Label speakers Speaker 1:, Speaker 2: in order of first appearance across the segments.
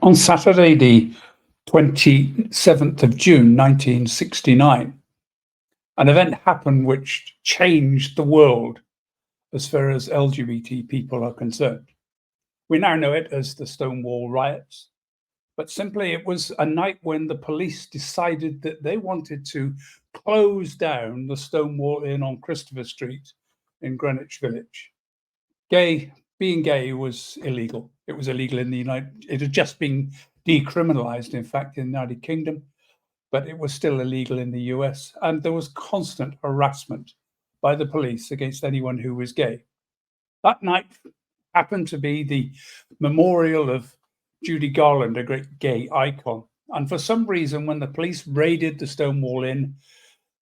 Speaker 1: On Saturday, the 27th of June, 1969, an event happened which changed the world as far as LGBT people are concerned. We now know it as the Stonewall riots, but simply it was a night when the police decided that they wanted to close down the Stonewall Inn on Christopher Street in Greenwich Village. Being gay was illegal. It was illegal in the it had just been decriminalized, in fact, in the United Kingdom, but it was still illegal in the US. And there was constant harassment by the police against anyone who was gay. That night happened to be the memorial of Judy Garland, a great gay icon. And for some reason, when the police raided the Stonewall Inn,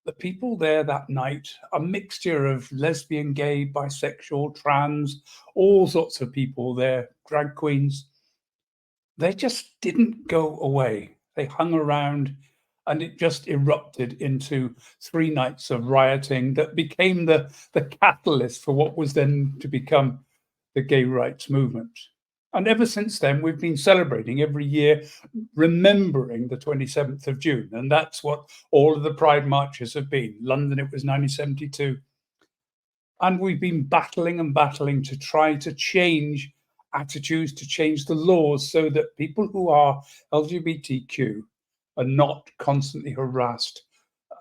Speaker 1: the people there that night, a mixture of lesbian, gay, bisexual, trans, all sorts of people there, drag queens, they just didn't go away. They hung around, and it just erupted into 3 nights of rioting that became the catalyst for what was then to become the gay rights movement. And ever since then, we've been celebrating every year, remembering the 27th of June. And that's what all of the Pride marches have been. London, it was 1972. And we've been battling and battling to try to change attitudes, to change the laws so that people who are LGBTQ are not constantly harassed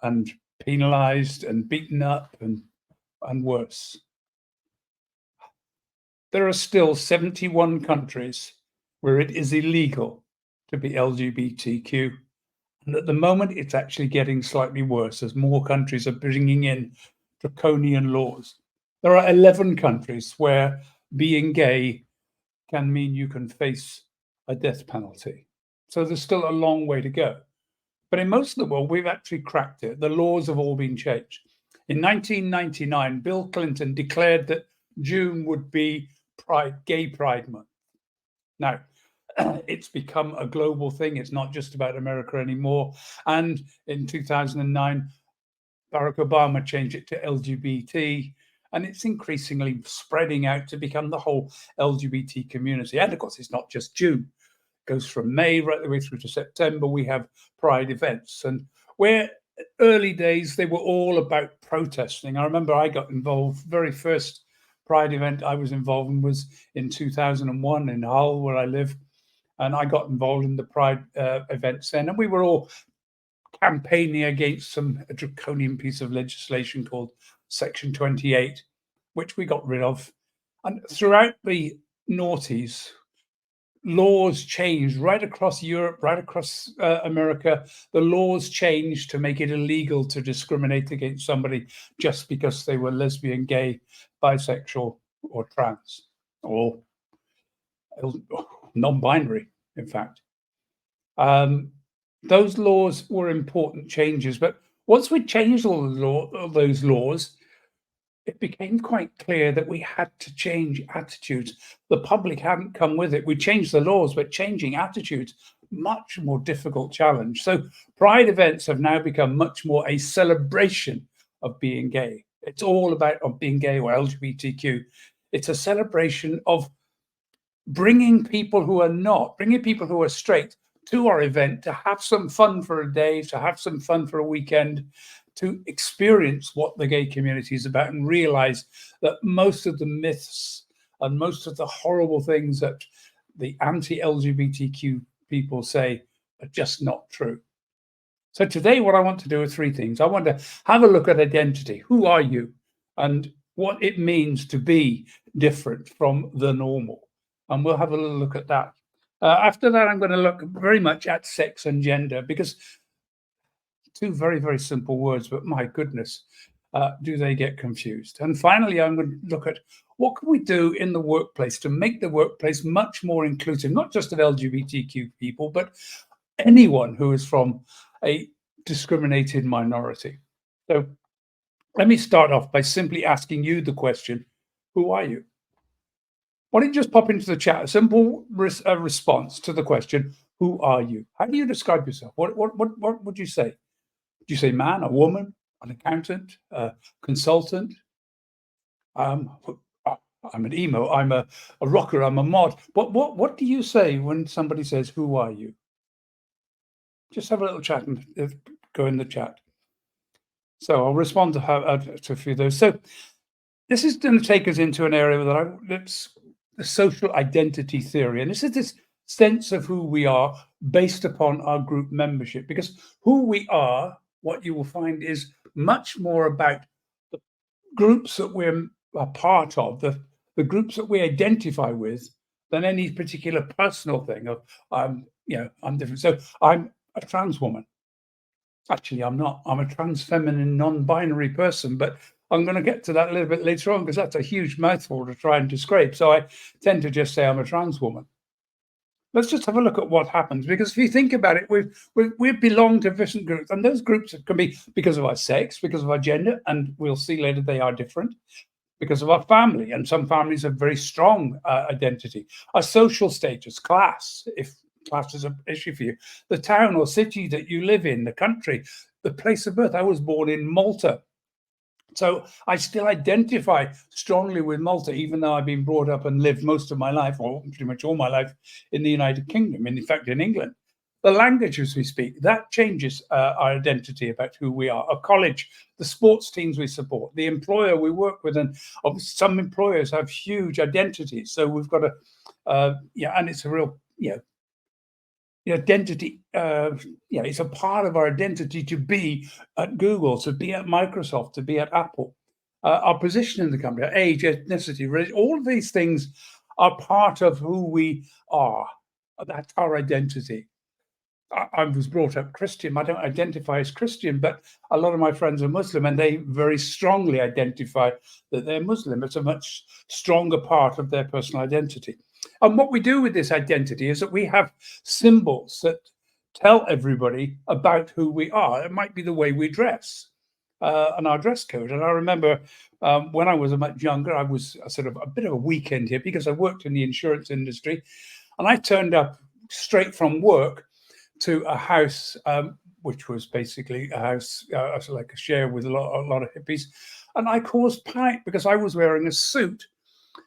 Speaker 1: and penalized and beaten up and worse. There are still 71 countries where it is illegal to be LGBTQ. And at the moment, it's actually getting slightly worse as more countries are bringing in draconian laws. There are 11 countries where being gay can mean you can face a death penalty. So there's still a long way to go. But in most of the world, we've actually cracked it. The laws have all been changed. In 1999, Bill Clinton declared that June would be Gay Pride Month. Now, it's become a global thing. It's not just about America anymore. And in 2009, Barack Obama changed it to LGBT, and it's increasingly spreading out to become the whole LGBT community. And of course, it's not just June. It goes from May right the way through to September. We have Pride events. And where early days, they were all about protesting. I remember I got involved, very first Pride event I was involved in was in 2001 in Hull, where I live. And I got involved in the Pride events then. And we were all campaigning against a draconian piece of legislation called Section 28, which we got rid of. And throughout the noughties, laws changed right across Europe, right across America. The laws changed to make it illegal to discriminate against somebody just because they were lesbian, gay, bisexual, or trans, or non-binary, in fact. Those laws were important changes, but once we changed all those laws, it became quite clear that we had to change attitudes. The public hadn't come with it. We changed the laws, but changing attitudes, much more difficult challenge. So Pride events have now become much more a celebration of being gay. It's all about being gay or LGBTQ. It's a celebration of bringing people who are straight to our event to have some fun for a day, to have some fun for a weekend, to experience what the gay community is about and realize that most of the myths and most of the horrible things that the anti-LGBTQ people say are just not true. So today, what I want to do are 3 things. I want to have a look at identity. Who are you? And what it means to be different from the normal. And we'll have a little look at that. After that, I'm going to look very much at sex and gender, because 2 very, very simple words, but my goodness, do they get confused. And finally, I'm going to look at what can we do in the workplace to make the workplace much more inclusive, not just of LGBTQ people, but anyone who is from a discriminated minority. So let me start off by simply asking you the question, who are you? Why don't you just pop into the chat a simple response to the question, who are you? How do you describe yourself? What would you say? Do you say man, a woman, an accountant, a consultant? I'm an emo, I'm a rocker, I'm a mod. What do you say when somebody says, "Who are you?" Just have a little chat and go in the chat. So I'll respond to a few of those. So this is going to take us into an area that's the social identity theory, and this is this sense of who we are based upon our group membership. Because who we are, what you will find, is much more about the groups that we're a part of, the groups that we identify with, than any particular personal thing of I'm different. So I'm a trans woman. Actually, I'm not. I'm a trans feminine non-binary person, but I'm going to get to that a little bit later on because that's a huge mouthful to try and describe. So I tend to just say I'm a trans woman. Let's just have a look at what happens, because if you think about it, we belong to different groups, and those groups can be because of our sex, because of our gender, and we'll see later they are different, because of our family, and some families have very strong identity, our social status, class, if class is an issue for you, the town or city that you live in, the country, the place of birth. I was born in Malta, so I still identify strongly with Malta, even though I've been brought up and lived most of my life, or pretty much all my life, in the United Kingdom, and in fact in England. The languages we speak, that changes our identity about who we are. Our college, the sports teams we support, the employer we work with, and obviously some employers have huge identities. So we've got and it's a real, identity. It's a part of our identity to be at Google, to be at Microsoft, to be at Apple. Our position in the company, our age, ethnicity, race, all of these things are part of who we are. That's our identity. I was brought up Christian. I don't identify as Christian, but a lot of my friends are Muslim, and they very strongly identify that they're Muslim. It's a much stronger part of their personal identity. And what we do with this identity is that we have symbols that tell everybody about who we are. It might be the way we dress and our dress code. And I remember when I was much younger, I was sort of a bit of a weekend here because I worked in the insurance industry, and I turned up straight from work to a house, which was basically a house like a share with a lot of hippies, and I caused panic because I was wearing a suit,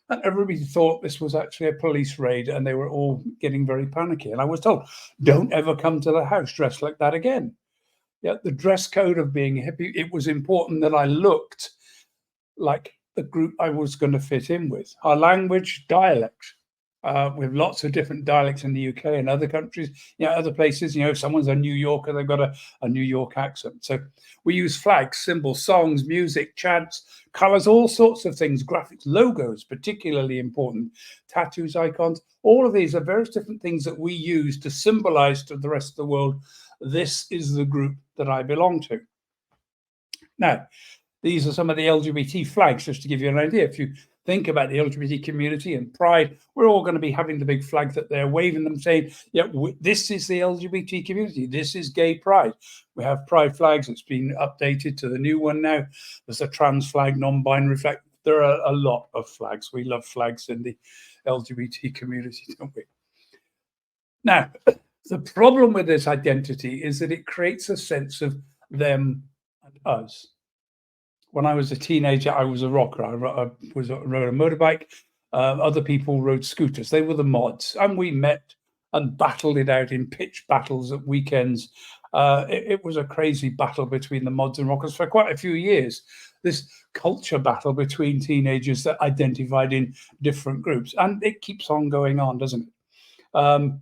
Speaker 1: and everybody thought this was actually a police raid, and they were all getting very panicky. And I was told, "Don't ever come to the house dressed like that again." Yeah, the dress code of being a hippie. It was important that I looked like the group I was going to fit in with. Our language, dialect. We have lots of different dialects in the UK and other countries, other places. If someone's a New Yorker, they've got a New York accent. So we use flags, symbols, songs, music, chants, colors, all sorts of things, graphics, logos, particularly important, tattoos, icons. All of these are various different things that we use to symbolize to the rest of the world, this is the group that I belong to. Now, these are some of the LGBT flags, just to give you an idea. If you think about the LGBT community and Pride, we're all going to be having the big flag that they're waving them, saying, this is the LGBT community. This is gay Pride. We have Pride flags. It's been updated to the new one now. There's a trans flag, non-binary flag. There are a lot of flags. We love flags in the LGBT community, don't we? Now, the problem with this identity is that it creates a sense of them and us. When I was a teenager, I was a rocker. I rode a motorbike. Other people rode scooters. They were the mods, and we met and battled it out in pitch battles at weekends. It was a crazy battle between the mods and rockers for quite a few years. This culture battle between teenagers that identified in different groups, and it keeps on going on, doesn't it?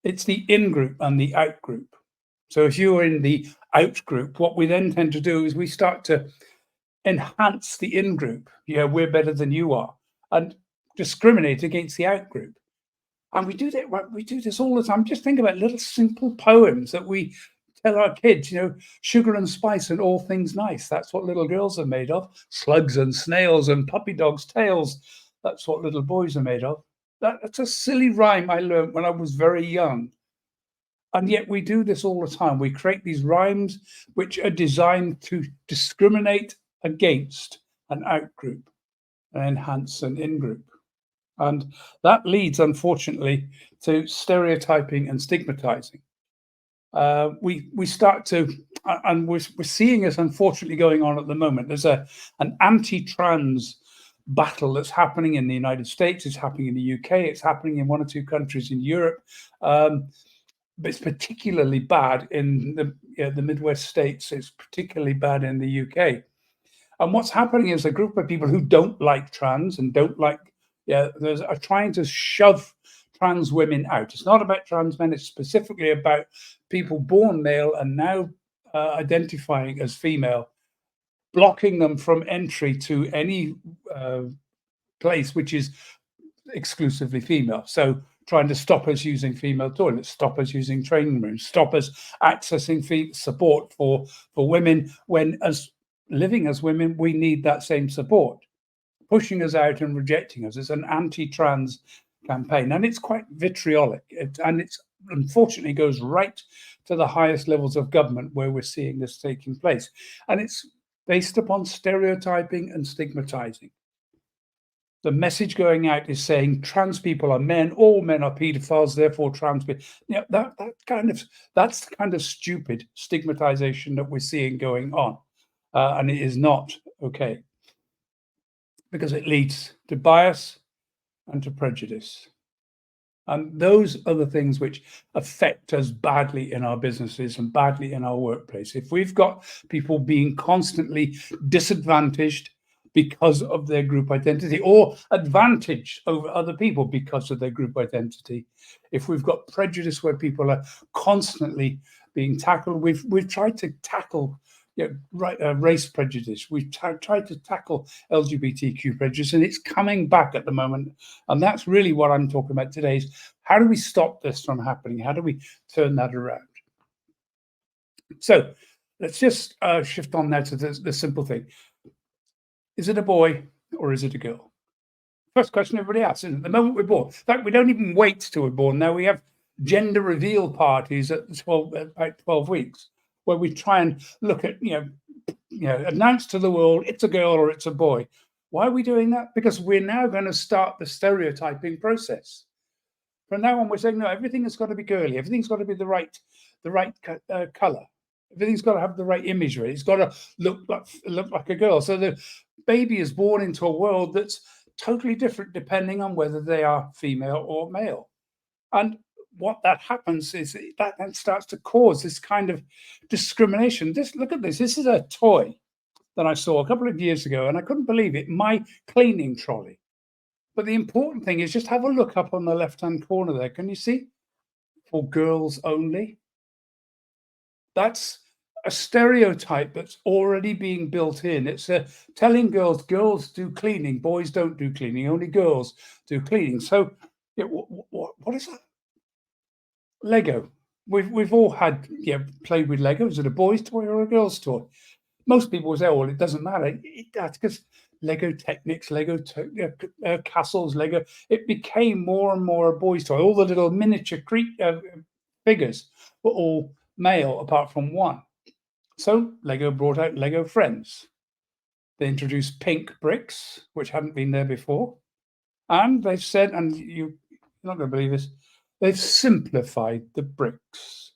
Speaker 1: It's the in group and the out group. So if you're in the out group, what we then tend to do is we start to enhance the in group. We're better than you are, and discriminate against the out group. And we do that. We do this all the time. Just think about little simple poems that we tell our kids. Sugar and spice and all things nice. That's what little girls are made of. Slugs and snails and puppy dogs' tails. That's what little boys are made of. That's a silly rhyme I learned when I was very young. And yet we do this all the time. We create these rhymes which are designed to discriminate against an out-group and enhance an in-group. And that leads, unfortunately, to stereotyping and stigmatizing. We start to, and we're seeing this, unfortunately, going on at the moment. There's an anti-trans battle that's happening in the United States. It's happening in the UK. It's happening in 1 or 2 countries in Europe. But it's particularly bad in the Midwest states. It's particularly bad in the UK. And what's happening is a group of people who don't like trans and don't like, are trying to shove trans women out. It's not about trans men. It's specifically about people born male and now identifying as female, blocking them from entry to any place which is exclusively female. So trying to stop us using female toilets, stop us using training rooms, stop us accessing support for women when, as living as women, we need that same support. Pushing us out and rejecting us. It's an anti-trans campaign, and it's quite vitriolic. And it's unfortunately goes right to the highest levels of government where we're seeing this taking place. And it's based upon stereotyping and stigmatizing. The message going out is saying trans people are men, all men are pedophiles, therefore trans people. That's the kind of stupid stigmatization that we're seeing going on. And it is not okay, because it leads to bias and to prejudice. And those are the things which affect us badly in our businesses and badly in our workplace. If we've got people being constantly disadvantaged because of their group identity, or advantage over other people because of their group identity, if we've got prejudice where people are constantly being tackled, we've tried to tackle race prejudice. We've tried to tackle LGBTQ prejudice, and it's coming back at the moment. And that's really what I'm talking about today, is how do we stop this from happening? How do we turn that around? So let's just shift on now to the simple thing. Is it a boy or is it a girl? First question everybody asks, isn't it? The moment we're born. In fact, we don't even wait till we're born. Now we have gender reveal parties at about 12 weeks, where we try and look at, announce to the world it's a girl or it's a boy. Why are we doing that? Because we're now going to start the stereotyping process. From now on, we're saying, no, everything has got to be girly. Everything's got to be the right color. Everything's got to have the right imagery. It's got to look like a girl. So the baby is born into a world that's totally different depending on whether they are female or male. And what that happens is that then starts to cause this kind of discrimination. Look at this. This is a toy that I saw a couple of years ago, and I couldn't believe it. My cleaning trolley. But the important thing is just have a look up on the left-hand corner there. Can you see? For girls only. That's a stereotype that's already being built in. It's telling girls do cleaning, boys don't do cleaning, only girls do cleaning. So what is that? Lego. We've all had played with Lego. Is it a boy's toy or a girl's toy? Most people will say, well, it doesn't matter. That's because Lego Technics, Lego castles, Lego, it became more and more a boy's toy. All the little miniature figures were all male apart from one. So Lego brought out Lego Friends. They introduced pink bricks, which hadn't been there before. And they've said, and you're not going to believe this, they've simplified the bricks.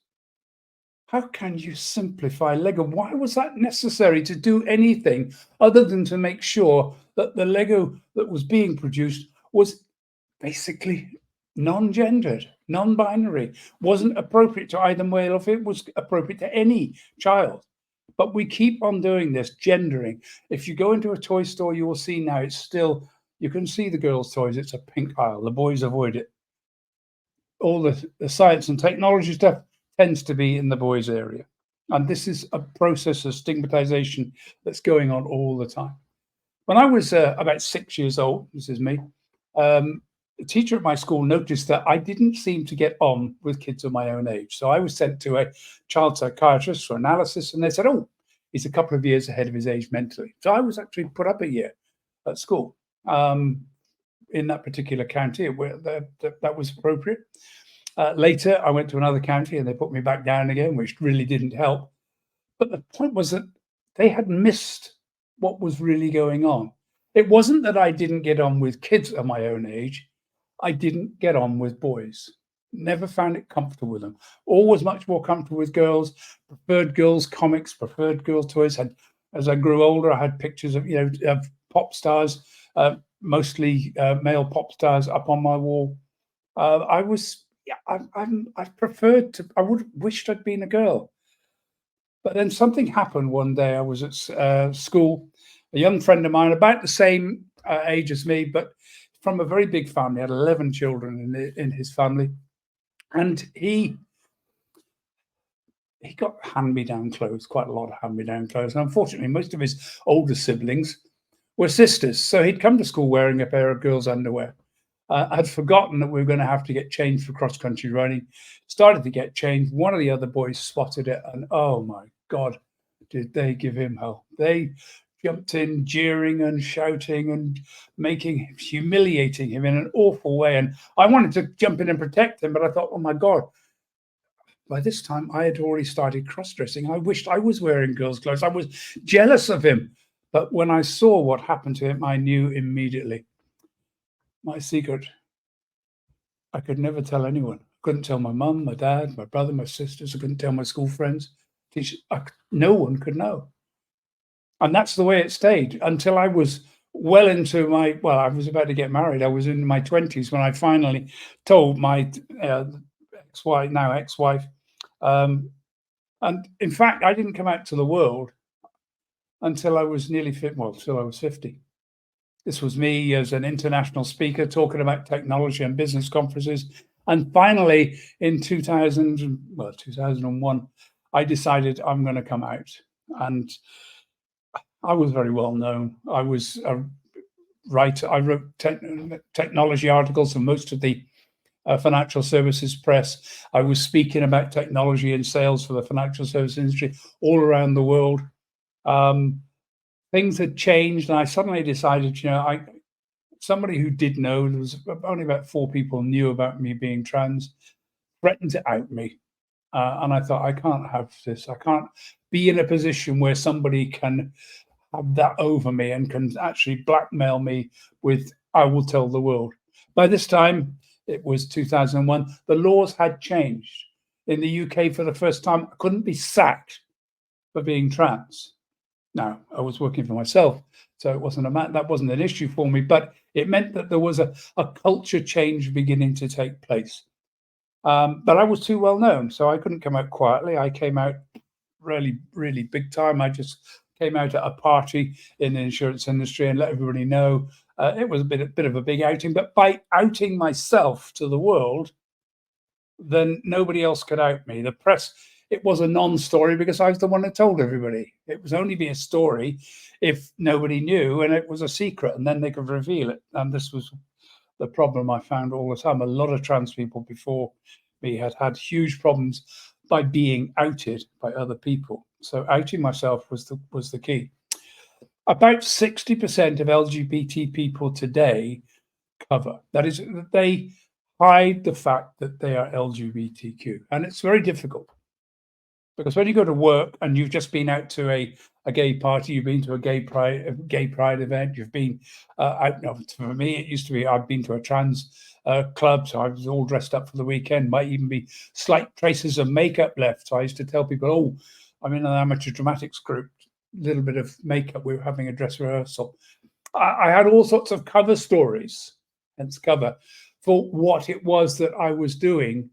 Speaker 1: How can you simplify Lego? Why was that necessary to do anything other than to make sure that the Lego that was being produced was basically non-gendered, non-binary, wasn't appropriate to either male or if it was appropriate to any child? But we keep on doing this, gendering. If you go into a toy store, you will see now it's still, you can see the girls' toys, it's a pink aisle. The boys avoid it. All the science and technology stuff tends to be in the boys' area. And this is a process of stigmatization that's going on all the time. When I was about 6 years old, this is me, a teacher at my school noticed that I didn't seem to get on with kids of my own age. So I was sent to a child psychiatrist for analysis, and they said, oh, he's a couple of years ahead of his age mentally. So I was actually put up a year at school in that particular county where that was appropriate. Later, I went to another county and they put me back down again, which really didn't help. But the point was that they had missed what was really going on. It wasn't that I didn't get on with kids of my own age. I didn't get on with boys. Never found it comfortable with them. Always much more comfortable with girls. Preferred girls' comics, preferred girls' toys. As I grew older, I had pictures of pop stars, mostly male pop stars, up on my wall. I was, yeah, I preferred to. I would wished I'd been a girl, but then something happened one day. I was at school. A young friend of mine, about the same age as me, but from a very big family, had 11 children in his family, and he got hand-me-down clothes, quite a lot of hand-me-down clothes. And unfortunately, most of his older siblings were sisters. So he'd come to school wearing a pair of girls' underwear. I'd forgotten that we were going to have to get changed for cross-country running. Started to get changed. One of the other boys spotted it, and oh my God, did they give him hell. They jumped in, jeering and shouting and humiliating him in an awful way. And I wanted to jump in and protect him, but I thought, oh my God, by this time, I had already started cross-dressing. I wished I was wearing girls' clothes. I was jealous of him. But when I saw what happened to him, I knew immediately. My secret, I could never tell anyone. I couldn't tell my mum, my dad, my brother, my sisters. I couldn't tell my school friends. No one could know. And that's the way it stayed until I was well into I was about to get married. I was in my 20s when I finally told my ex-wife, and in fact, I didn't come out to the world until I was till I was 50. This was me as an international speaker talking about technology and business conferences. And finally, in 2001, I decided I'm going to come out. And I was very well known. I was a writer. I wrote technology articles for most of the financial services press. I was speaking about technology and sales for the financial service industry all around the world. Things had changed, and I suddenly decided, somebody who did know, there was only about 4 people knew about me being trans, threatened to out me. And I thought, I can't have this. I can't be in a position where somebody can have that over me and can actually blackmail me with, I will tell the world. By this time, it was 2001, the laws had changed. In the UK, for the first time, I couldn't be sacked for being trans. Now, I was working for myself, so it wasn't that wasn't an issue for me, but it meant that there was a culture change beginning to take place. But I was too well known, so I couldn't come out quietly. I came out really, really big time. I just came out at a party in the insurance industry and let everybody know. It was a bit of a big outing, but by outing myself to the world, then nobody else could out me. The press, it was a non-story because I was the one that told everybody. It was only be a story if nobody knew and it was a secret, and then they could reveal it. And this was the problem I found all the time. A lot of trans people before me had huge problems by being outed by other people. So outing myself was the key. About 60% of LGBT people today cover. That is, they hide the fact that they are LGBTQ. And it's very difficult because when you go to work and you've just been out to a gay party, you've been to a gay pride event, you've been for me, it used to be I've been to a trans club, so I was all dressed up for the weekend, might even be slight traces of makeup left. So I used to tell people, oh, I'm in an amateur dramatics group, a little bit of makeup, we were having a dress rehearsal. I had all sorts of cover stories, hence cover, for what it was that I was doing.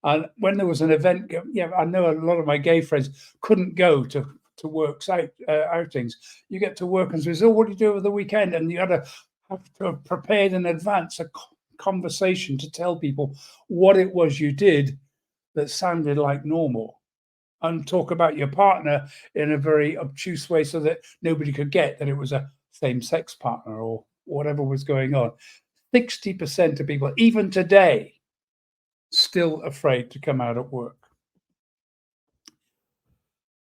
Speaker 1: And when there was an event, I know a lot of my gay friends couldn't go to works outings. You get to work and says, oh, what do you do over the weekend? And you had to have prepared in advance a conversation to tell people what it was you did that sounded like normal, and talk about your partner in a very obtuse way so that nobody could get that it was a same-sex partner or whatever was going on. 60% of people, even today, still afraid to come out at work.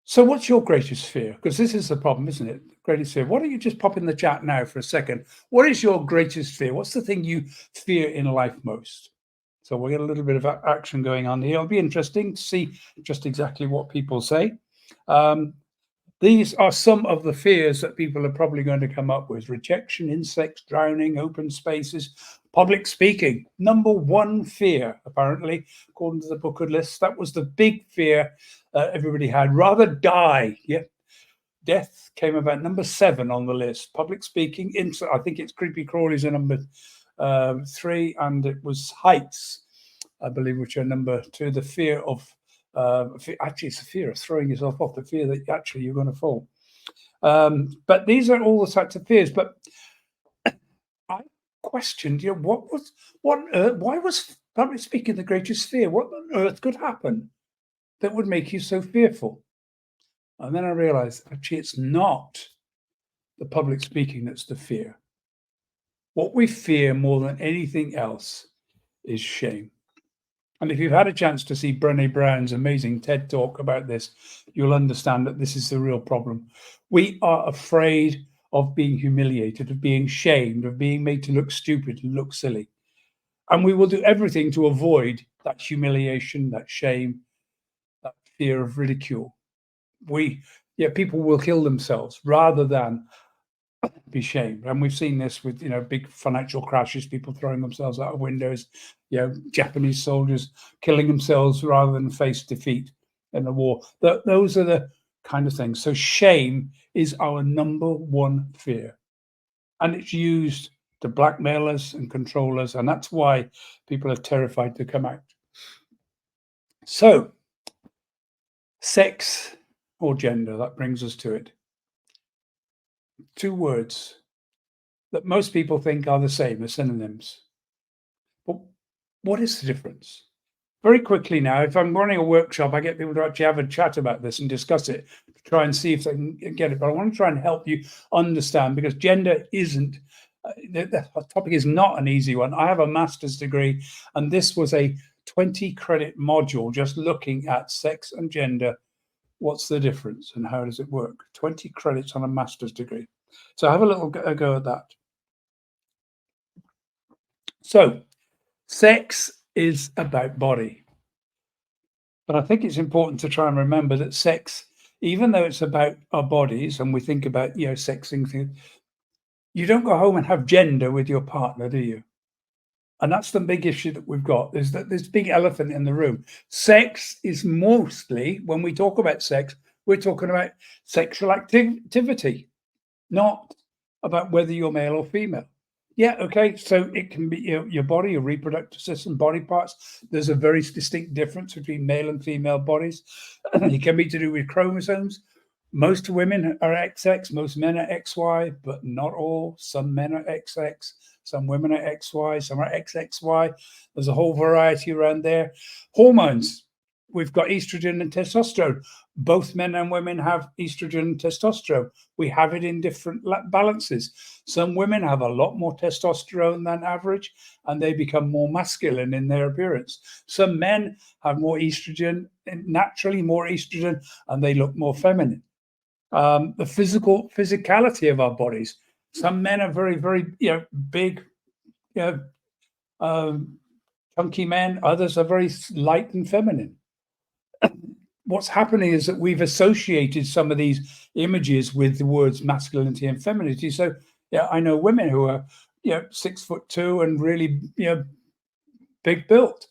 Speaker 1: So what's your greatest fear? Because this is the problem, isn't it? Greatest fear. Why don't you just pop in the chat now for a second? What is your greatest fear? What's the thing you fear in life most? So we'll get a little bit of action going on here. It'll be interesting to see just exactly what people say. These are some of the fears that people are probably going to come up with: rejection, insects, drowning, open spaces, public speaking. Number one fear, apparently, according to the Booker list, that was the big fear everybody had. Rather die. Yeah. death came about number 7 on the list. Public speaking, I think it's creepy crawlies are number 3, and it was heights, I believe, which are number 2. The fear of actually, it's the fear of throwing yourself off, the fear that actually you're going to fall. But these are all the types of fears. But I questioned, why was public speaking the greatest fear? What on earth could happen that would make you so fearful? And then I realized, actually, it's not the public speaking that's the fear. What we fear more than anything else is shame. And if you've had a chance to see Brené Brown's amazing TED talk about this, you'll understand that this is the real problem. We are afraid of being humiliated, of being shamed, of being made to look stupid and look silly. And we will do everything to avoid that humiliation, that shame, that fear of ridicule. People will kill themselves rather than be shamed. And we've seen this with, big financial crashes, people throwing themselves out of windows, Japanese soldiers killing themselves rather than face defeat in the war. Those are the kind of things. So shame is our number one fear. And it's used to blackmail us and control us. And that's why people are terrified to come out. So sex or gender, that brings us to it. 2 words that most people think are the same, as synonyms. But what is the difference? Very quickly now, if I'm running a workshop, I get people to actually have a chat about this and discuss it, to try and see if they can get it. But I want to try and help you understand, because gender isn't, the topic is not an easy one. I have a master's degree, and this was a 20-credit module just looking at sex and gender. What's the difference and how does it work? 20 credits on a master's degree. So have a little go at that. So sex is about body. But I think it's important to try and remember that sex, even though it's about our bodies and we think about, sexing things, you don't go home and have gender with your partner, do you? And that's the big issue that we've got, is that this big elephant in the room. Sex is mostly, when we talk about sex, we're talking about sexual activity, not about whether you're male or female. Yeah, okay, so it can be your body, your reproductive system, body parts. There's a very distinct difference between male and female bodies. It can be to do with chromosomes. Most women are XX, most men are XY, but not all. Some men are XX, some women are XY, some are XXY. There's a whole variety around there. Hormones. We've got estrogen and testosterone. Both men and women have estrogen and testosterone. We have it in different balances. Some women have a lot more testosterone than average, and they become more masculine in their appearance. Some men have more estrogen, naturally more estrogen, and they look more feminine. The physicality of our bodies. Some men are very, very, big, chunky men. Others are very light and feminine. What's happening is that we've associated some of these images with the words masculinity and femininity. So, I know women who are, 6'2" and really, big built,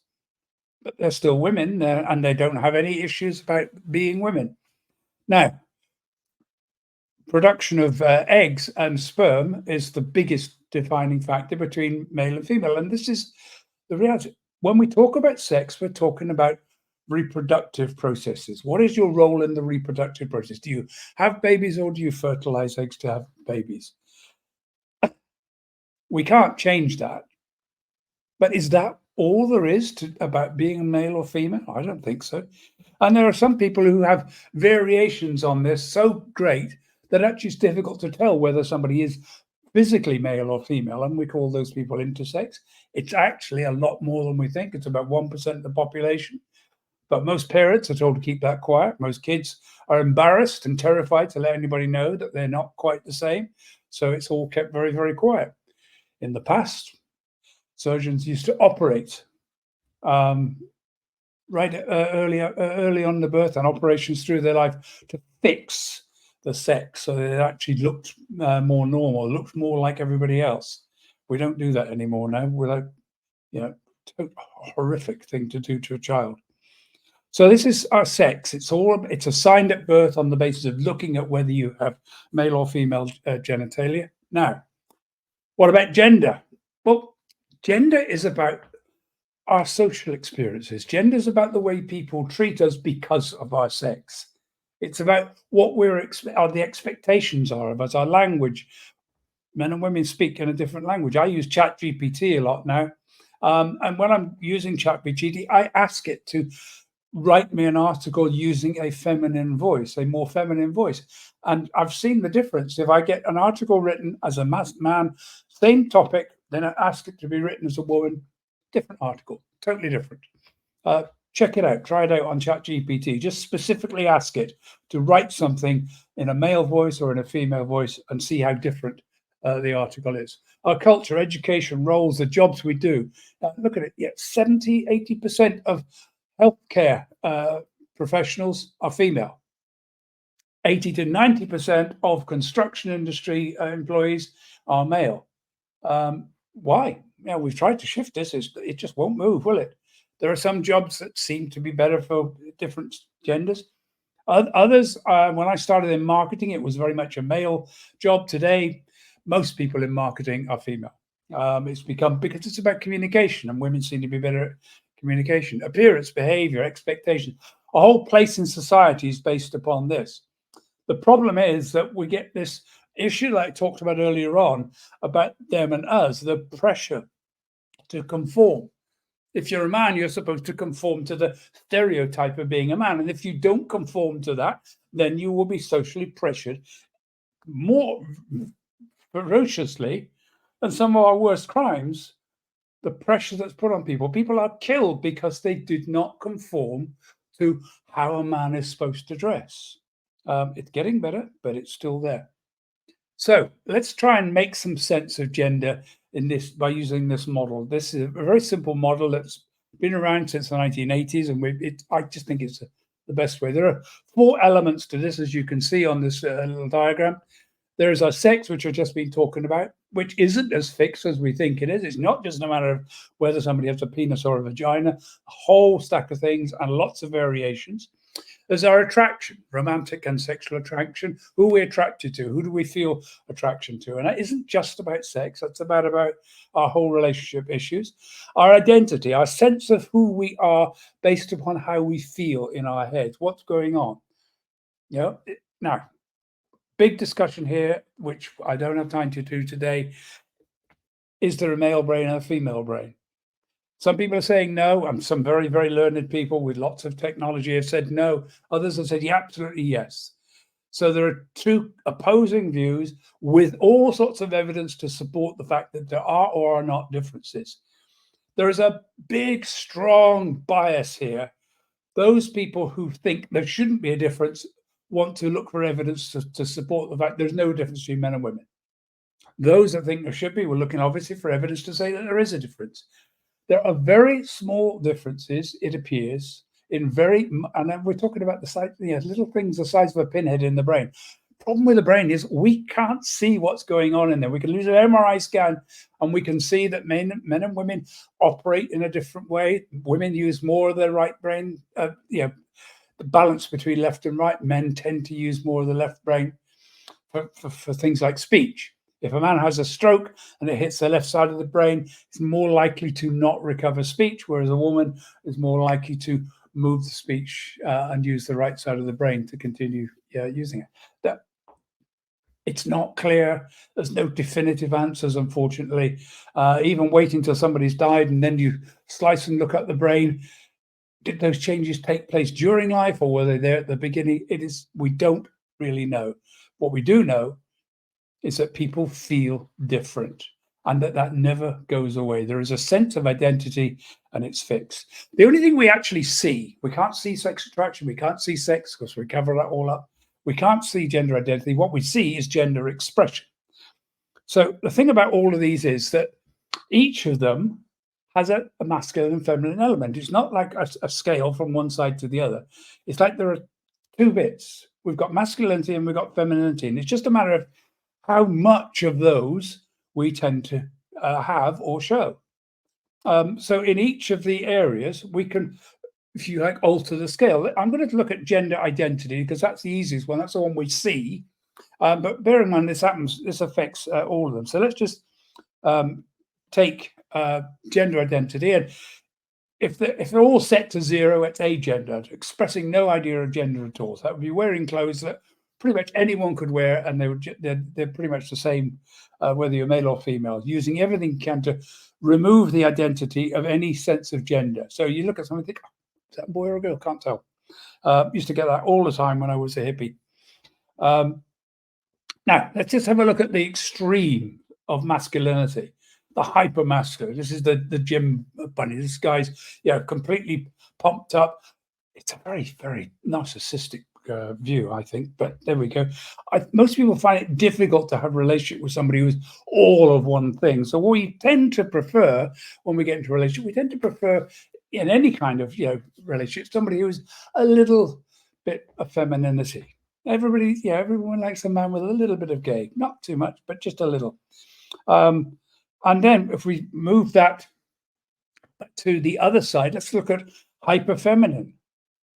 Speaker 1: but they're still women, and they don't have any issues about being women. Now, production of eggs and sperm is the biggest defining factor between male and female, and this is the reality. When we talk about sex, we're talking about reproductive processes. What is your role in the reproductive process? Do you have babies or do you fertilize eggs to have babies? We can't change that. But is that all there is about being a male or female? I don't think so. And there are some people who have variations on this so great that actually it's difficult to tell whether somebody is physically male or female, and we call those people intersex. It's actually a lot more than we think. It's about 1% of the population. But most parents are told to keep that quiet. Most kids are embarrassed and terrified to let anybody know that they're not quite the same. So it's all kept very, very quiet. In the past, surgeons used to operate early on the birth, and operations through their life to fix the sex so that it actually looked more normal, looked more like everybody else. We don't do that anymore now. We're like, horrific thing to do to a child. So this is our sex. It's assigned at birth on the basis of looking at whether you have male or female genitalia. Now, what about gender? Well, gender is about our social experiences. Gender is about the way people treat us because of our sex. It's about what the expectations are of us, our language. Men and women speak in a different language. I use Chat GPT a lot now. And when I'm using Chat GPT, I ask it to write me an article using a feminine voice, a more feminine voice. And I've seen the difference. If I get an article written as a man, same topic, then I ask it to be written as a woman, different article, totally different. Check it out. Try it out on ChatGPT. Just specifically ask it to write something in a male voice or in a female voice and see how different the article is. Our culture, education, roles, the jobs we do. Look at it. Yeah, 70, 80% of healthcare professionals are female. 80 to 90% of construction industry employees are male. Why? Yeah, we've tried to shift this. It just won't move, will it? There are some jobs that seem to be better for different genders. Others, when I started in marketing, it was very much a male job. Today, most people in marketing are female. It's become because it's about communication, and women seem to be better at communication, appearance, behavior, expectation. A whole place in society is based upon this. The problem is that we get this issue, like I talked about earlier on, about them and us, the pressure to conform. If you're a man, you're supposed to conform to the stereotype of being a man. And if you don't conform to that, then you will be socially pressured more ferociously than some of our worst crimes. The pressure that's put on people. People are killed because they did not conform to how a man is supposed to dress. It's getting better, but it's still there. So let's try and make some sense of gender in this by using this model. This is a very simple model that's been around since the 1980s, and I just think it's the best way. There are 4 elements to this, as you can see on this little diagram. There is our sex, which I've just been talking about, which isn't as fixed as we think it is. It's not just a matter of whether somebody has a penis or a vagina, a whole stack of things and lots of variations. There's our attraction, romantic and sexual attraction, who we're attracted to, who do we feel attraction to. And that isn't just about sex, that's about our whole relationship issues. Our identity, our sense of who we are based upon how we feel in our heads, what's going on. Now, big discussion here, which I don't have time to do today. Is there a male brain and a female brain? Some people are saying no, and some very, very learned people with lots of technology have said no. Others have said, yeah, absolutely yes. So there are 2 opposing views with all sorts of evidence to support the fact that there are or are not differences. There is a big, strong bias here. Those people who think there shouldn't be a difference want to look for evidence to support the fact there's no difference between men and women. Those that think there should be, we're looking obviously for evidence to say that there is a difference. There are very small differences, it appears, and then we're talking about the size, little things the size of a pinhead in the brain. Problem with the brain is we can't see what's going on in there. We can use an MRI scan and we can see that men and women operate in a different way. Women use more of their right brain, the balance between left and right. Men tend to use more of the left brain for things like speech. If a man has a stroke and it hits the left side of the brain, it's more likely to not recover speech, whereas a woman is more likely to move the speech and use the right side of the brain to continue using it. It's not clear. There's no definitive answers, unfortunately. Even waiting till somebody's died and then you slice and look at the brain, did those changes take place during life or were they there at the beginning? We don't really know. What we do know is that people feel different and that never goes away. There is a sense of identity and it's fixed. The only thing we actually see, we can't see sex attraction, we can't see sex because we cover that all up. We can't see gender identity. What we see is gender expression. So the thing about all of these is that each of them has a masculine and feminine element. It's not like a scale from one side to the other. It's like there are 2 bits. We've got masculinity and we've got femininity. And it's just a matter of how much of those we tend to have or show. So in each of the areas, we can if you like, alter the scale. I'm going to look at gender identity because that's the easiest one. That's the one we see. But bear in mind, this affects all of them. So let's just take gender identity, and if they're all set to 0, it's agender, expressing no idea of gender at all. So that would be wearing clothes that pretty much anyone could wear, and they're pretty much the same, whether you're male or female, using everything you can to remove the identity of any sense of gender. So you look at something and think, oh, is that a boy or a girl? Can't tell. Used to get that all the time when I was a hippie. Now, let's just have a look at the extreme of masculinity, the hyper masculine. This is the gym bunny. This guy's completely pumped up. It's a very, very narcissistic view, I think. But there we go. Most people find it difficult to have a relationship with somebody who's all of one thing. So what we tend to prefer when we get into a relationship, we tend to prefer in any kind of relationship somebody who's a little bit of femininity. Everyone likes a man with a little bit of gay, not too much, but just a little. And then if we move that to the other side, let's look at hyper feminine.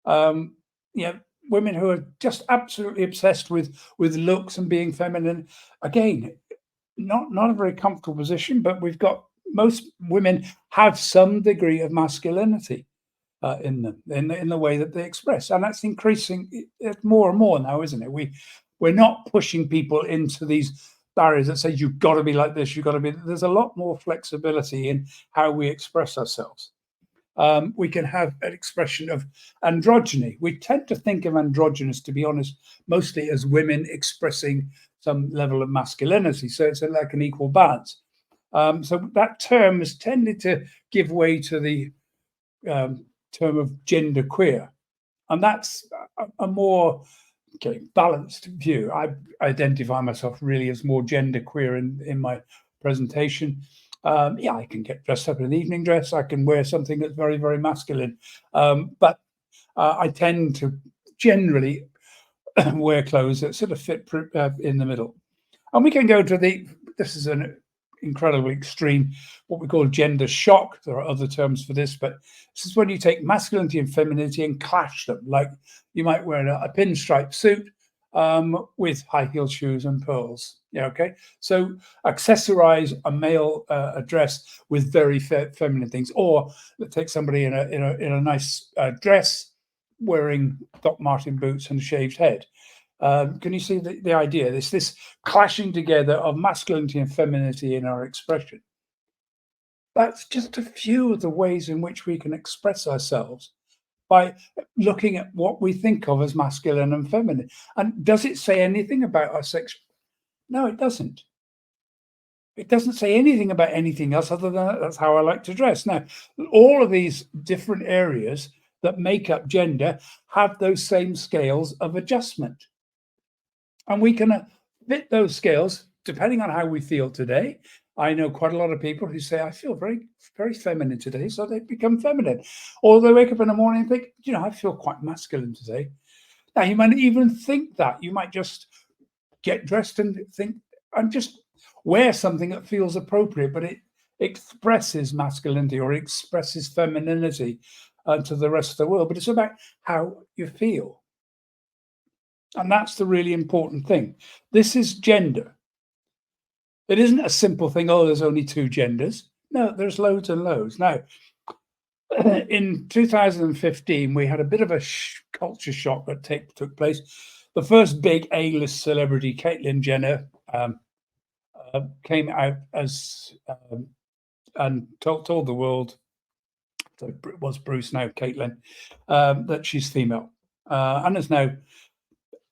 Speaker 1: Women who are just absolutely obsessed with looks and being feminine. Again, not a very comfortable position, but we've got most women have some degree of masculinity in them, in the way that they express, and that's increasing more and more now, isn't it? We're not pushing people into these barriers that say you've got to be like this, you've got to be. There's a lot more flexibility in how we express ourselves. We can have an expression of androgyny. We tend to think of androgynous, to be honest, mostly as women expressing some level of masculinity. So it's like an equal balance. So that term has tended to give way to the term of gender queer, and that's a more balanced view. I identify myself really as more gender queer in my presentation. I can get dressed up in an evening dress. I can wear something that's very, very masculine, but I tend to generally wear clothes that sort of fit in the middle. And we can go to this is an incredibly extreme, what we call gender shock. There are other terms for this, but this is when you take masculinity and femininity and clash them. Like you might wear a pinstripe suit with high heel shoes and pearls. Okay. So accessorize a male dress with very feminine things, or take somebody in a nice dress wearing Doc Marten boots and a shaved head. Can you see the idea? This clashing together of masculinity and femininity in our expression. That's just a few of the ways in which we can express ourselves by looking at what we think of as masculine and feminine. And does it say anything about our sex? No, it doesn't. It doesn't say anything about anything else other than that's how I like to dress. Now, all of these different areas that make up gender have those same scales of adjustment. And we can fit those scales depending on how we feel today. I know quite a lot of people who say, I feel very, very feminine today, so they become feminine. Or they wake up in the morning and think, I feel quite masculine today. Now, you might even think that. You might just get dressed and think, and just wear something that feels appropriate, but it expresses masculinity or expresses femininity to the rest of the world. But it's about how you feel. And that's the really important thing. This is gender. It isn't a simple thing, there's only two genders. No, there's loads and loads. Now, in 2015, we had a bit of a culture shock that took place. The first big A-list celebrity, Caitlyn Jenner, came out as and told the world, so it was Bruce, now Caitlyn, that she's female, and has now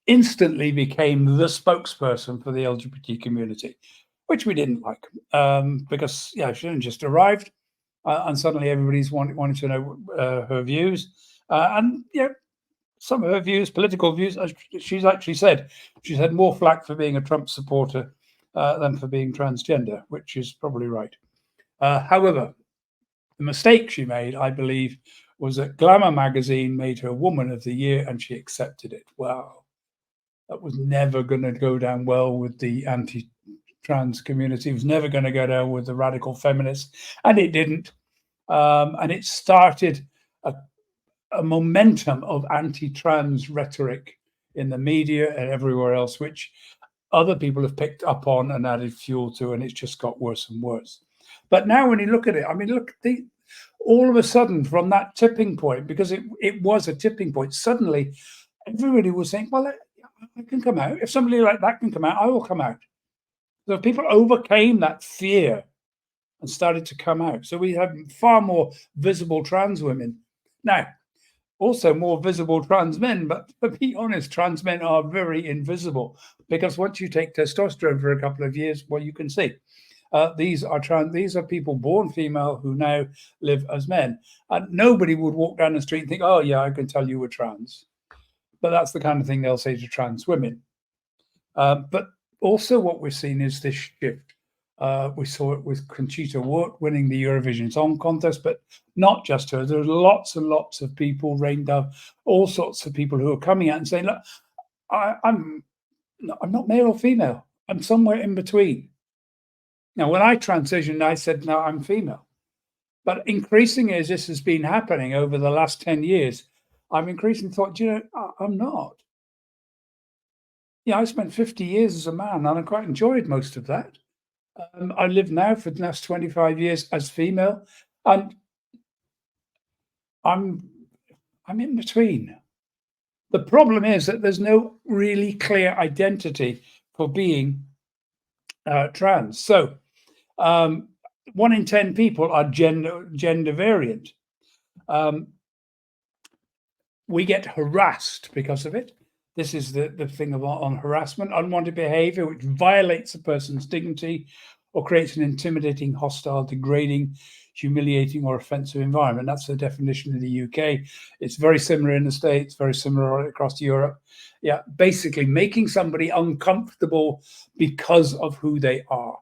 Speaker 1: instantly became the spokesperson for the LGBT community, which we didn't like, because she hadn't just arrived, and suddenly everybody's wanting to know her views, and some of her views, political views. She's actually said she's had more flack for being a Trump supporter than for being transgender, which is probably right. However, the mistake she made, I believe, was that Glamour magazine made her Woman of the Year, and she accepted it. Wow. That was never going to go down well with the anti-trans community. It was never going to go down with the radical feminists, and it didn't. And it started a momentum of anti-trans rhetoric in the media and everywhere else, which other people have picked up on and added fuel to, and it's just got worse and worse. But now when you look at it, I mean, look, all of a sudden from that tipping point, because it was a tipping point, suddenly everybody was saying, well, I can come out. If somebody like that can come out, I will come out. So people overcame that fear and started to come out. So we have far more visible trans women. Now, also more visible trans men, but to be honest, trans men are very invisible, because once you take testosterone for a couple of years, well, you can see these are people born female who now live as men, and nobody would walk down the street and think, oh yeah, I can tell you were trans. But that's the kind of thing they'll say to trans women. But also what we're seeing is this shift. We saw it with Conchita Wurst winning the Eurovision Song Contest, but not just her. There's lots and lots of people, Rain Dove, all sorts of people who are coming out and saying, look, I'm not male or female. I'm somewhere in between. Now, when I transitioned, I said, no, I'm female. But increasingly, as this has been happening over the last 10 years, I've increasingly thought, you know, I'm not. Yeah, I spent 50 years as a man, and I quite enjoyed most of that. I live now for the last 25 years as female, and I'm in between. The problem is that there's no really clear identity for being trans. So 1 in 10 people are gender variant. We get harassed because of it. This is the thing on harassment, unwanted behavior which violates a person's dignity or creates an intimidating, hostile, degrading, humiliating, or offensive environment. That's the definition in the UK. It's very similar in the States, very similar across Europe. Yeah, basically making somebody uncomfortable because of who they are.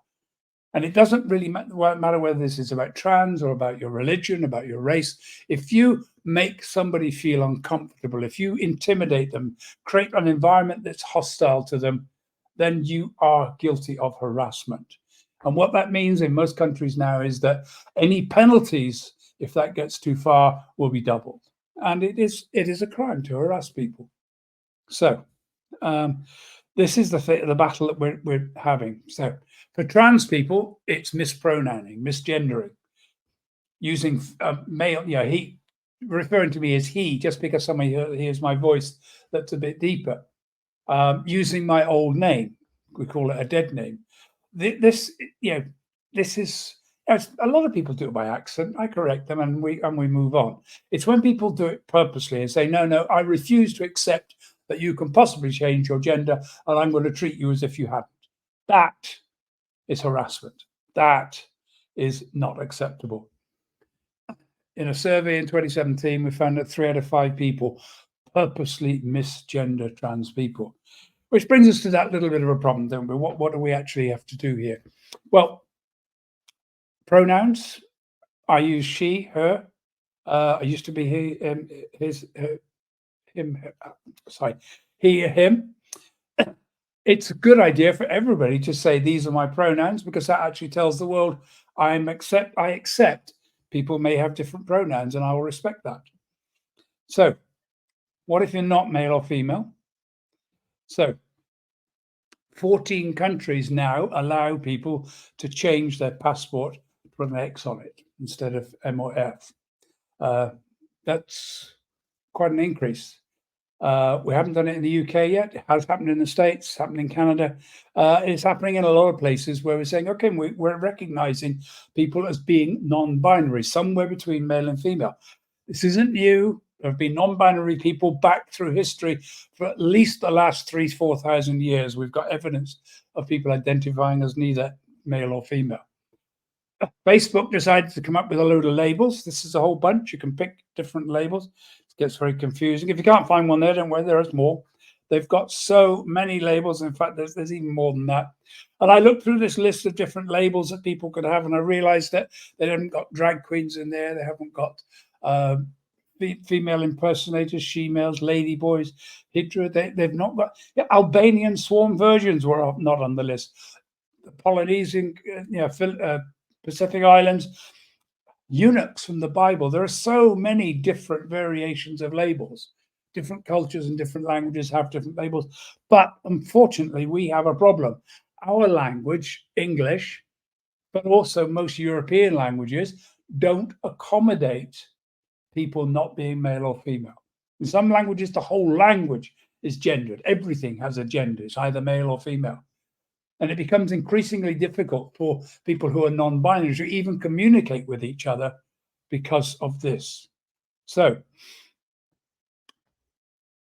Speaker 1: And it doesn't really matter whether this is about trans or about your religion, about your race. If you make somebody feel uncomfortable, if you intimidate them, create an environment that's hostile to them, then you are guilty of harassment. And what that means in most countries now is that any penalties, if that gets too far, will be doubled. And it is a crime to harass people. So this is the battle that we're having. So for trans people, it's mispronouncing, misgendering, using male, he, referring to me as he, just because somebody hears my voice that's a bit deeper. Using my old name, we call it a dead name. This is, a lot of people do it by accident. I correct them and we move on. It's when people do it purposely and say, no, I refuse to accept that you can possibly change your gender and I'm going to treat you as if you hadn't. That is harassment. That is not acceptable. In a survey in 2017, we found that 3 out of 5 people purposely misgender trans people, which brings us to that little bit of a problem, don't we? What do we actually have to do here? Well, pronouns, I use she, her. I used to be he, his, him, he, him. It's a good idea for everybody to say these are my pronouns, because that actually tells the world I accept people may have different pronouns and I will respect that. So what if you're not male or female? So 14 countries now allow people to change their passport to put an X on it instead of M or F. That's quite an increase. We haven't done it in the UK yet. It has happened in the States, happened in Canada. It's happening in a lot of places where we're saying, okay, we're recognizing people as being non-binary, somewhere between male and female. This isn't new. There have been non-binary people back through history for at least the last 3,000-4,000 years. We've got evidence of people identifying as neither male or female. Facebook decided to come up with a load of labels. This is a whole bunch. You can pick different labels. It gets very confusing. If you can't find one there, don't worry, there is more. They've got so many labels. In fact, there's even more than that. And I looked through this list of different labels that people could have, and I realized that they haven't got drag queens in there. They haven't got female impersonators, she-males, lady boys, hydra. They've not got Albanian swarm virgins were not on the list. The Polynesian, Pacific Islands, eunuchs from the Bible. There are so many different variations of labels. Different cultures and different languages have different labels. But unfortunately, we have a problem. Our language, English, but also most European languages, don't accommodate people not being male or female. In some languages, the whole language is gendered. Everything has a gender. It's either male or female. And it becomes increasingly difficult for people who are non-binary to even communicate with each other because of this. So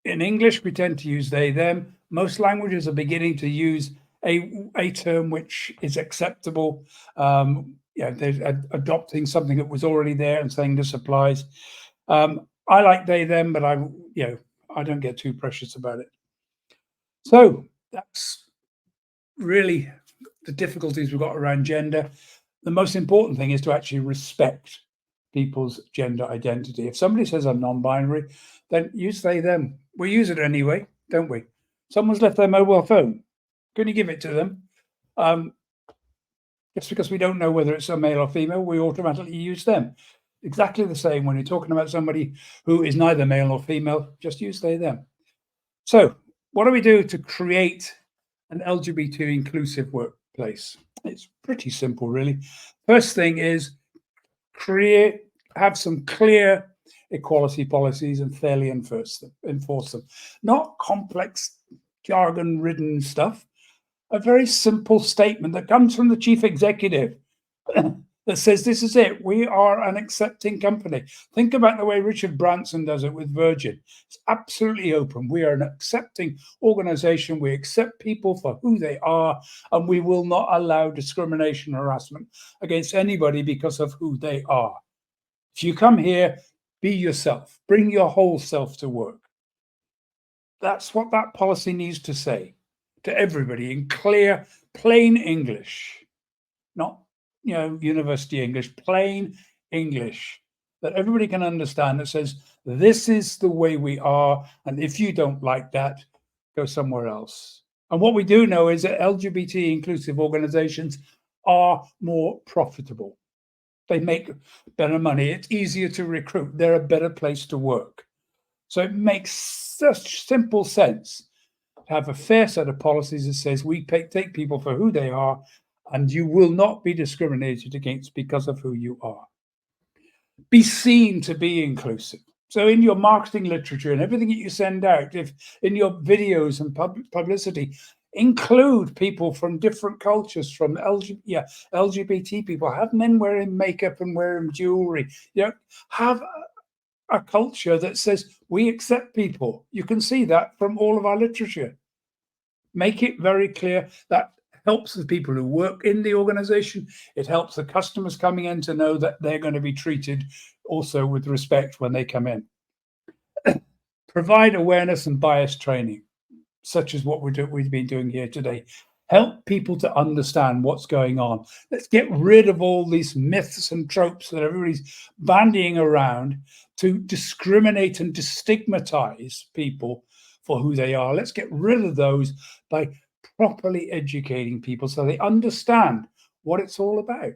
Speaker 1: in English, we tend to use they, them. Most languages are beginning to use a term which is acceptable. They're adopting something that was already there and saying this applies. I like they, them, but I don't get too precious about it. So that's really the difficulties we've got around gender. The most important thing is to actually respect people's gender identity. If somebody says I'm non-binary, then use they, them. We use it anyway, don't we? Someone's left their mobile phone. Can you give it to them? Just because we don't know whether it's a male or female, we automatically use them. Exactly the same when you're talking about somebody who is neither male nor female, just use they, them. So what do we do to create an LGBT inclusive workplace? It's pretty simple, really. First thing is have some clear equality policies and fairly enforce them. Not complex, jargon-ridden stuff. A very simple statement that comes from the chief executive that says, this is it. We are an accepting company. Think about the way Richard Branson does it with Virgin. It's absolutely open. We are an accepting organization. We accept people for who they are, and we will not allow discrimination or harassment against anybody because of who they are. If you come here, be yourself. Bring your whole self to work. That's what that policy needs to say to everybody in clear, plain English, not university English, plain English that everybody can understand, that says this is the way we are, and if you don't like that, go somewhere else. And what we do know is that LGBT inclusive organizations are more profitable. They make better money. It's easier to recruit. They're a better place to work. So it makes such simple sense to have a fair set of policies that says we take people for who they are, and you will not be discriminated against because of who you are. Be seen to be inclusive. So in your marketing literature and everything that you send out, if in your videos and publicity, include people from different cultures, from LGBT people. Have men wearing makeup and wearing jewelry. Have a culture that says we accept people. You can see that from all of our literature. Make it very clear. That helps the people who work in the organization. It helps the customers coming in to know that they're going to be treated also with respect when they come in. Provide awareness and bias training, such as what we've been doing here today. Help people to understand what's going on. Let's get rid of all these myths and tropes that everybody's bandying around to discriminate and destigmatize people for who they are. Let's get rid of those by properly educating people so they understand what it's all about.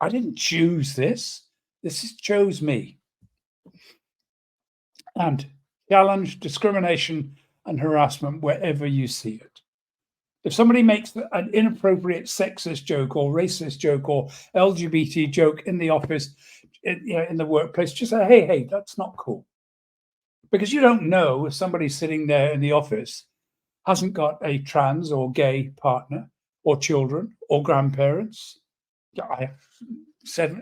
Speaker 1: I didn't choose this. This chose me. And challenge discrimination and harassment wherever you see it. If somebody makes an inappropriate sexist joke or racist joke or LGBT joke in the office, in the workplace, just say, hey, that's not cool. Because you don't know if somebody sitting there in the office hasn't got a trans or gay partner or children or grandparents. I have seven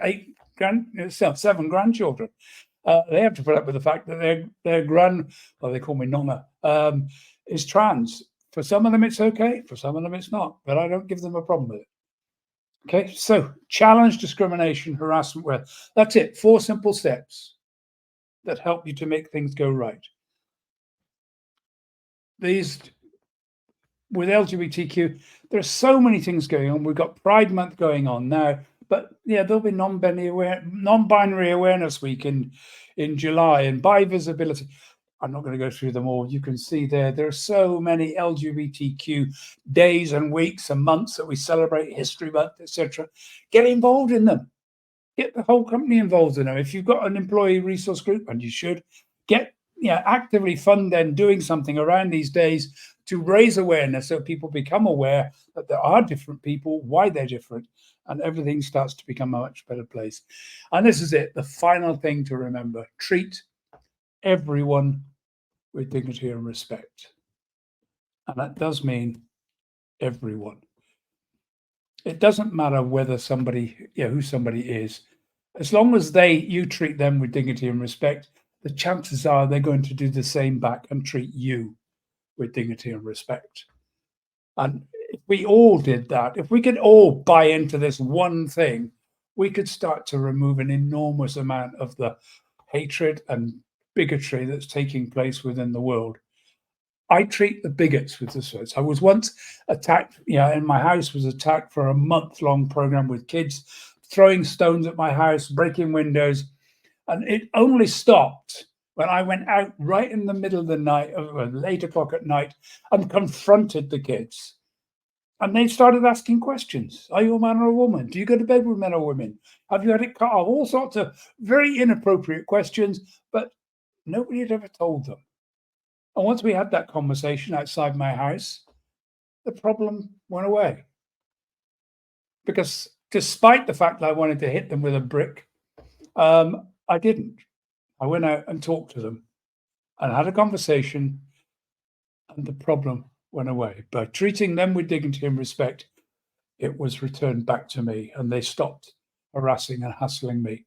Speaker 1: grandchildren. They have to put up with the fact that their they call me Nonna, is trans. For some of them, it's okay. For some of them, it's not. But I don't give them a problem with it. Okay, so challenge discrimination, harassment. That's it. 4 simple steps that help you to make things go right. These, with LGBTQ, there are so many things going on. We've got Pride Month going on now. But there'll be non-binary awareness week in July, and bi visibility. I'm not going to go through them all. You can see there are so many LGBTQ days and weeks and months that we celebrate, History Month, etc. Get involved in them. Get the whole company involved in them. If you've got an employee resource group, and you should, get actively fund then doing something around these days to raise awareness so people become aware that there are different people, why they're different, and everything starts to become a much better place. And this is it, the final thing to remember: treat everyone with dignity and respect. And that does mean everyone. It doesn't matter whether somebody, who somebody is, as long as you treat them with dignity and respect, the chances are they're going to do the same back and treat you with dignity and respect. And if we all did that, if we could all buy into this one thing, we could start to remove an enormous amount of the hatred and bigotry that's taking place within the world. I treat the bigots with this. I was once attacked, in my house was attacked for a month-long program with kids throwing stones at my house, breaking windows. And it only stopped when I went out right in the middle of the night, at 8 o'clock at night, and confronted the kids. And they started asking questions. Are you a man or a woman? Do you go to bed with men or women? Have you had it cut off? All sorts of very inappropriate questions, but nobody had ever told them. And once we had that conversation outside my house, the problem went away. Because despite the fact that I wanted to hit them with a brick, I didn't. I went out and talked to them and had a conversation, and the problem went away. By treating them with dignity and respect, it was returned back to me, and they stopped harassing and hassling me.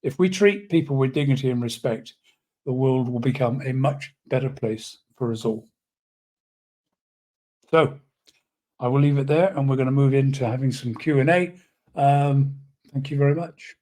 Speaker 1: If we treat people with dignity and respect, the world will become a much better place for us all. So I will leave it there, and we're going to move into having some Q&A. Thank you very much.